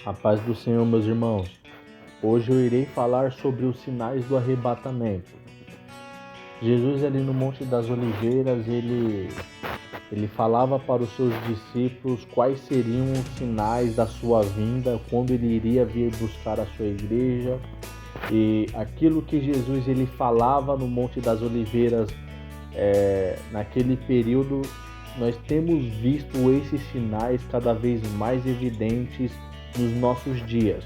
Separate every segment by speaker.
Speaker 1: A paz do Senhor, meus irmãos. Hoje eu irei falar sobre os sinais do arrebatamento. Jesus ali no Monte das Oliveiras, ele falava para os seus discípulos quais seriam os sinais da sua vinda, quando ele iria vir buscar a sua igreja. E aquilo que Jesus ele falava no Monte das Oliveiras, naquele período, nós temos visto esses sinais cada vez mais evidentes nos nossos dias.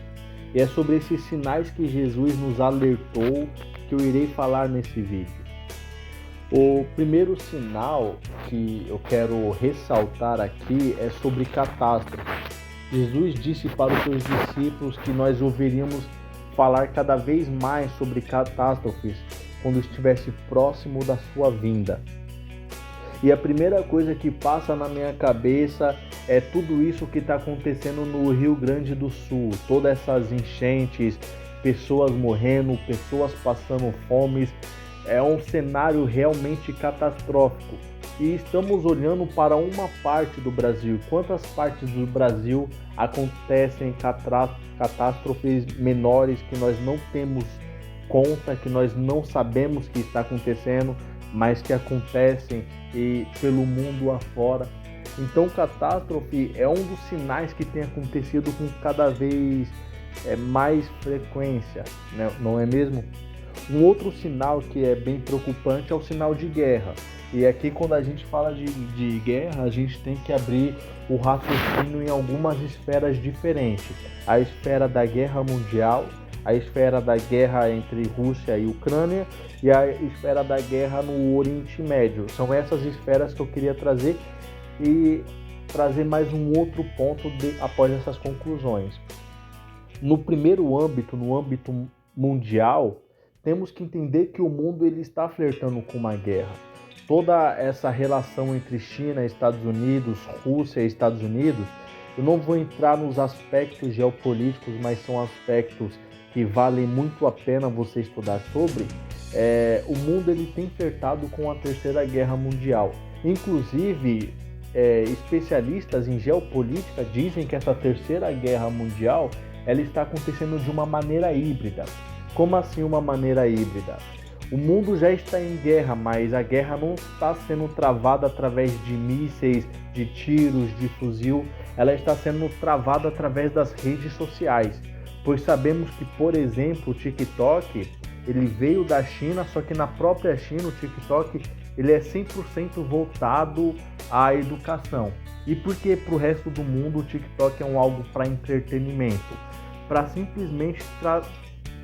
Speaker 1: E é sobre esses sinais que Jesus nos alertou que eu irei falar nesse vídeo. O primeiro sinal que eu quero ressaltar aqui é sobre catástrofe. Jesus disse para os seus discípulos que nós ouviríamos falar cada vez mais sobre catástrofes quando estivesse próximo da sua vinda. E a primeira coisa que passa na minha cabeça é tudo isso que está acontecendo no Rio Grande do Sul, todas essas enchentes, pessoas morrendo, pessoas passando fome. É um cenário realmente catastrófico. E estamos olhando para uma parte do Brasil. Quantas partes do Brasil acontecem catástrofes menores que nós não temos conta, que nós não sabemos que está acontecendo, mas que acontecem e pelo mundo afora. Então, catástrofe é um dos sinais que tem acontecido com cada vez mais frequência, né? Não é mesmo? Um outro sinal que é bem preocupante é o sinal de guerra. E aqui, quando a gente fala de guerra, a gente tem que abrir o raciocínio em algumas esferas diferentes. A esfera da guerra mundial, a esfera da guerra entre Rússia e Ucrânia e a esfera da guerra no Oriente Médio. São essas esferas que eu queria trazer e trazer mais um outro ponto após essas conclusões. No primeiro âmbito, no âmbito mundial, temos que entender que o mundo ele está flertando com uma guerra. Toda essa relação entre China, Estados Unidos, Rússia e Estados Unidos, eu não vou entrar nos aspectos geopolíticos, mas são aspectos que valem muito a pena você estudar sobre. O mundo ele tem flertado com a Terceira Guerra Mundial. Inclusive, especialistas em geopolítica dizem que essa Terceira Guerra Mundial ela está acontecendo de uma maneira híbrida. Como assim uma maneira híbrida? O mundo já está em guerra, mas a guerra não está sendo travada através de mísseis, de tiros, de fuzil. Ela está sendo travada através das redes sociais. Pois sabemos que, por exemplo, o TikTok, ele veio da China, só que na própria China o TikTok ele é 100% voltado à educação. E por que para o resto do mundo o TikTok é algo para entretenimento? Para simplesmente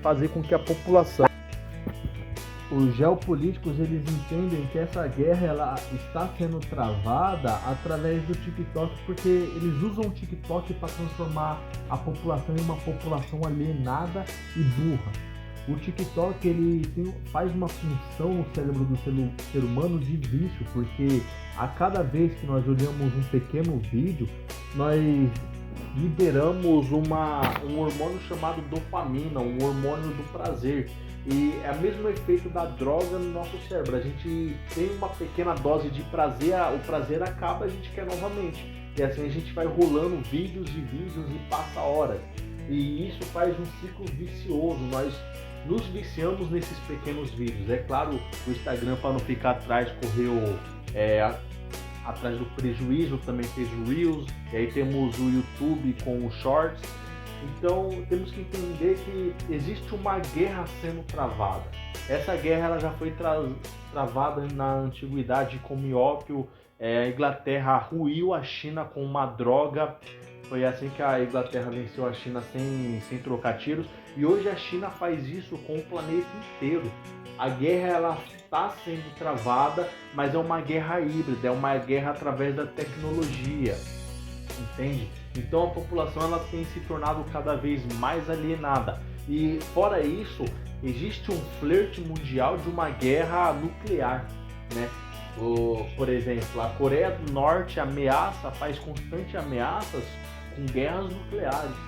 Speaker 1: fazer com que a população, os geopolíticos, eles entendem que essa guerra ela está sendo travada através do TikTok, porque eles usam o TikTok para transformar a população em uma população alienada e burra. O TikTok ele faz uma função no cérebro do ser humano de vício, porque a cada vez que nós olhamos um pequeno vídeo, nós liberamos um hormônio chamado dopamina, um hormônio do prazer. E é o mesmo efeito da droga no nosso cérebro. A gente tem uma pequena dose de prazer, o prazer acaba, a gente quer novamente. E assim a gente vai rolando vídeos e vídeos e passa horas. E isso faz um ciclo vicioso. Nós nos viciamos nesses pequenos vídeos. É claro, o Instagram, para não ficar atrás, correu atrás do prejuízo, também fez o Reels, e aí temos o YouTube com os Shorts. Então temos que entender que existe uma guerra sendo travada. Essa guerra ela já foi travada na antiguidade com o ópio. A Inglaterra ruiu a China com uma droga. Foi assim que a Inglaterra venceu a China sem trocar tiros. E hoje a China faz isso com o planeta inteiro. A guerra ela está sendo travada, mas é uma guerra híbrida, é uma guerra através da tecnologia, entende? Então a população ela tem se tornado cada vez mais alienada. E fora isso, existe um flerte mundial de uma guerra nuclear, né? Por exemplo, a Coreia do Norte faz constantes ameaças com guerras nucleares.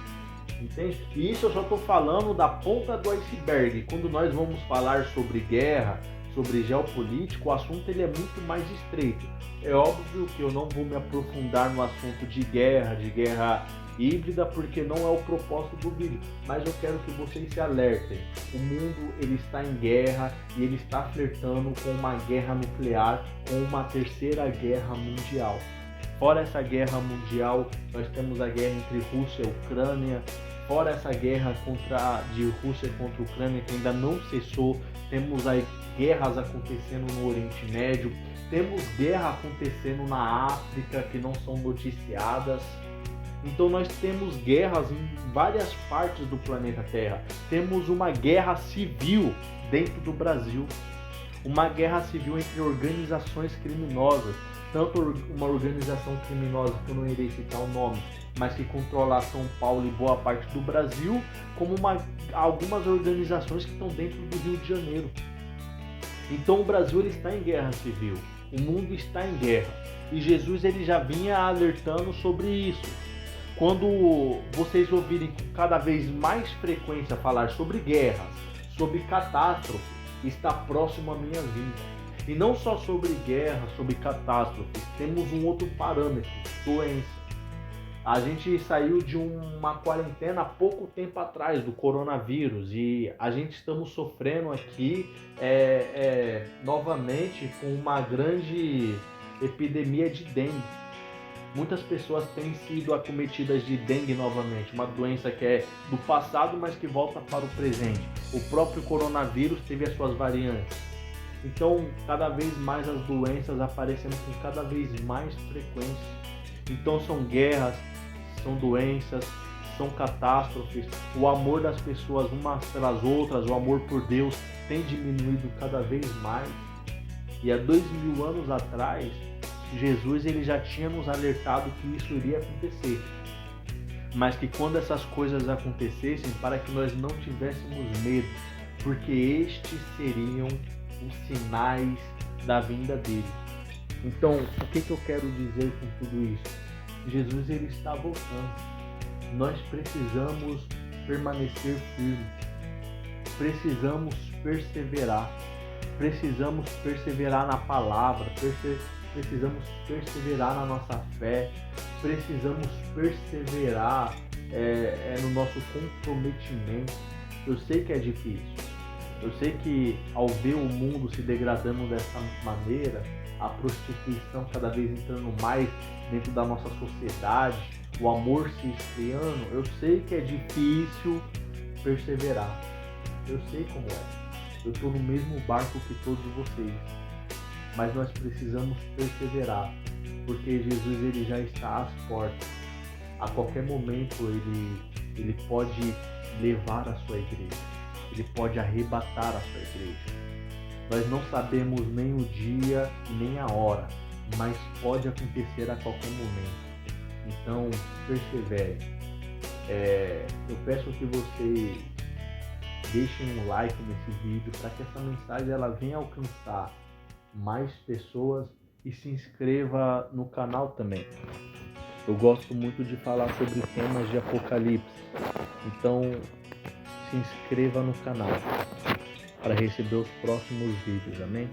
Speaker 1: Entende? E isso eu só estou falando da ponta do iceberg. Quando nós vamos falar sobre guerra, sobre geopolítica, o assunto ele é muito mais estreito. É óbvio que eu não vou me aprofundar no assunto de guerra híbrida porque não é o propósito do vídeo, mas eu quero que vocês se alertem. O mundo ele está em guerra e ele está flertando com uma guerra nuclear, com uma terceira guerra mundial. Fora essa guerra mundial, nós temos a guerra entre Rússia e Ucrânia. Fora essa guerra de Rússia contra a Ucrânia que ainda não cessou, temos aí guerras acontecendo no Oriente Médio, temos guerra acontecendo na África que não são noticiadas. Então nós temos guerras em várias partes do planeta Terra. Temos uma guerra civil dentro do Brasil, uma guerra civil entre organizações criminosas, tanto uma organização criminosa que eu não irei citar o nome, mas que controla São Paulo e boa parte do Brasil, como algumas organizações que estão dentro do Rio de Janeiro. Então o Brasil ele está em guerra civil, o mundo está em guerra, e Jesus ele já vinha alertando sobre isso. Quando vocês ouvirem com cada vez mais frequência falar sobre guerras, sobre catástrofe, está próximo à minha vinda. E não só sobre guerra, sobre catástrofes, temos um outro parâmetro, doença. A gente saiu de uma quarentena há pouco tempo atrás do coronavírus e a gente estamos sofrendo aqui novamente com uma grande epidemia de dengue. Muitas pessoas têm sido acometidas de dengue novamente, uma doença que é do passado, mas que volta para o presente. O próprio coronavírus teve as suas variantes. Então, cada vez mais as doenças aparecendo com cada vez mais frequência. Então, são guerras, são doenças, são catástrofes. O amor das pessoas umas pelas outras, o amor por Deus tem diminuído cada vez mais. E há 2000 anos atrás, Jesus ele já tinha nos alertado que isso iria acontecer, mas que quando essas coisas acontecessem, para que nós não tivéssemos medo, porque estes seriam os sinais da vinda dele. Então, o que eu quero dizer com tudo isso? Jesus ele está voltando. Nós precisamos permanecer firmes, precisamos perseverar na palavra, precisamos perseverar na nossa fé, precisamos perseverar no nosso comprometimento. Eu sei que é difícil, eu sei que ao ver o mundo se degradando dessa maneira, a prostituição cada vez entrando mais dentro da nossa sociedade, o amor se esfriando, eu sei que é difícil perseverar, eu sei como é, eu estou no mesmo barco que todos vocês. Mas nós precisamos perseverar, porque Jesus ele já está às portas. A qualquer momento ele pode levar a sua igreja, ele pode arrebatar a sua igreja. Nós não sabemos nem o dia nem a hora, mas pode acontecer a qualquer momento. Então persevere. Eu peço que vocês deixem um like nesse vídeo para que essa mensagem ela venha alcançar mais pessoas e se inscreva no canal também. Eu gosto muito de falar sobre temas de Apocalipse, então se inscreva no canal para receber os próximos vídeos, amém?